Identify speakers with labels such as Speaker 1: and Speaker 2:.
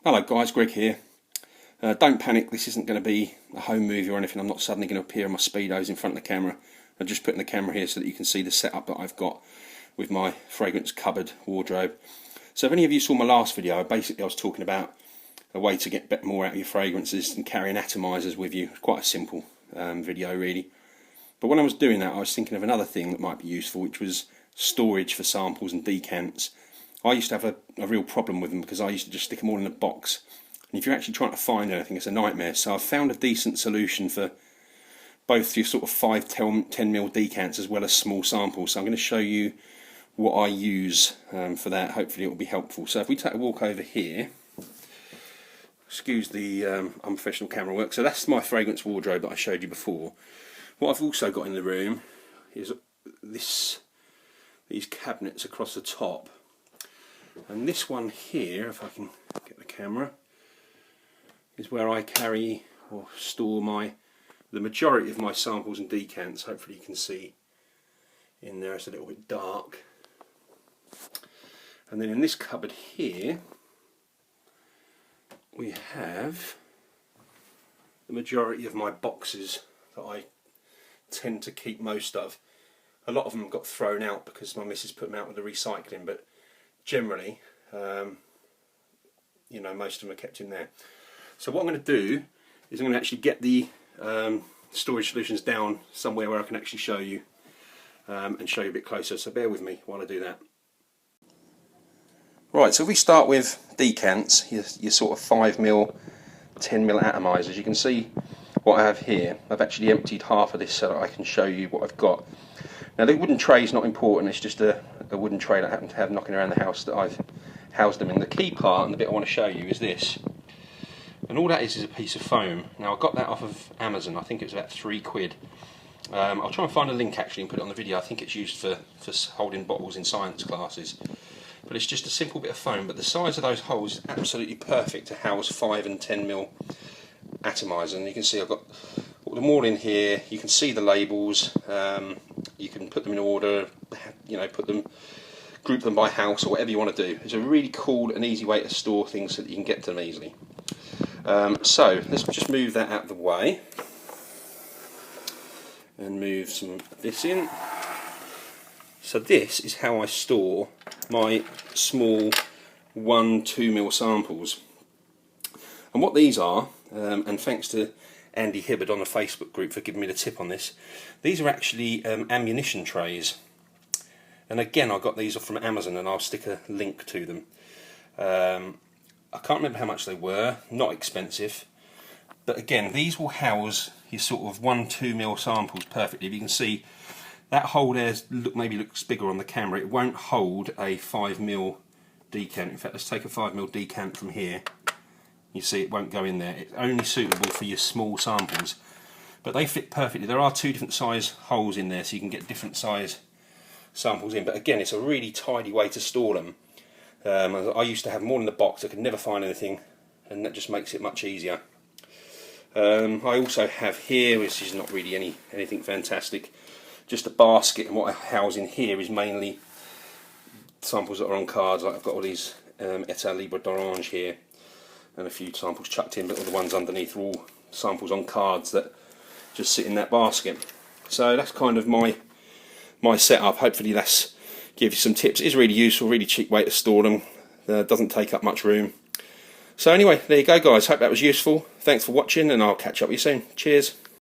Speaker 1: Hello guys, Greg here. Don't panic, this isn't going to be a home movie or anything. I'm not suddenly going to appear on my speedos in front of the camera. I'm just putting the camera here so that you can see the setup that I've got with my fragrance cupboard wardrobe. So if any of you saw my last video, I was talking about a way to get more out of your fragrances and carrying atomizers with you. Quite a simple video really. But when I was doing that, I was thinking of another thing that might be useful, which was storage for samples and decants. I used to have a real problem with them because I used to just stick them all in a box. And if you're actually trying to find anything, it's a nightmare. So I've found a decent solution for both your sort of 5-10mm decants as well as small samples. So I'm going to show you what I use for that. Hopefully it will be helpful. So if we take a walk over here, excuse the unprofessional camera work. So that's my fragrance wardrobe that I showed you before. What I've also got in the room is these cabinets across the top. And this one here, if I can get the camera, is where I carry or store the majority of my samples and decants. Hopefully you can see in there, it's a little bit dark. And then in this cupboard here, we have the majority of my boxes that I tend to keep most of. A lot of them got thrown out because my missus put them out with the recycling, but generally, you know, most of them are kept in there. So what I'm going to do is I'm going to actually get the storage solutions down somewhere where I can actually show you and show you a bit closer. So bear with me while I do that. Right, so if we start with decants, your sort of 5mm, 10mm atomizers, you can see what I have here. I've actually emptied half of this so that I can show you what I've got. Now the wooden tray is not important, it's just a wooden tray that I happen to have knocking around the house that I've housed them in. The key part and the bit I want to show you is this. And all that is a piece of foam. Now I got that off of Amazon, I think it was about £3. I'll try and find a link actually and put it on the video. I think it's used for holding bottles in science classes. But it's just a simple bit of foam, but the size of those holes is absolutely perfect to house 5 and 10mm atomizers. And you can see I've got them all in here. You can see the labels. You can put them in order, you know, group them by house or whatever you want to do. It's a really cool and easy way to store things so that you can get to them easily. So let's just move that out of the way and move some of this in. So this is how I store my small 1-2mm samples. And what these are, and thanks to Andy Hibbard on the Facebook group for giving me the tip on this, these are actually ammunition trays. And again, I got these off from Amazon and I'll stick a link to them. I can't remember how much they were, not expensive. But again, these will house your sort of 1-2mm samples perfectly. If you can see, that hole there maybe looks bigger on the camera. It won't hold a 5mm decant. In fact, let's take a 5mm decant from here. You see it won't go in there. It's only suitable for your small samples. But they fit perfectly. There are 2 different size holes in there so you can get different size samples in. But again, it's a really tidy way to store them. I used to have more in the box. I could never find anything, and that just makes it much easier. I also have here, which is not really anything fantastic, just a basket, and what I house in here is mainly samples that are on cards. Like I've got all these État Libre d'Orange here, and a few samples chucked in, but all the ones underneath are all samples on cards that just sit in that basket. So that's kind of my setup. Hopefully that's give you some tips. It is really useful, really cheap way to store them. Doesn't take up much room. So anyway, there you go guys, hope that was useful. Thanks for watching and I'll catch up with you soon. Cheers.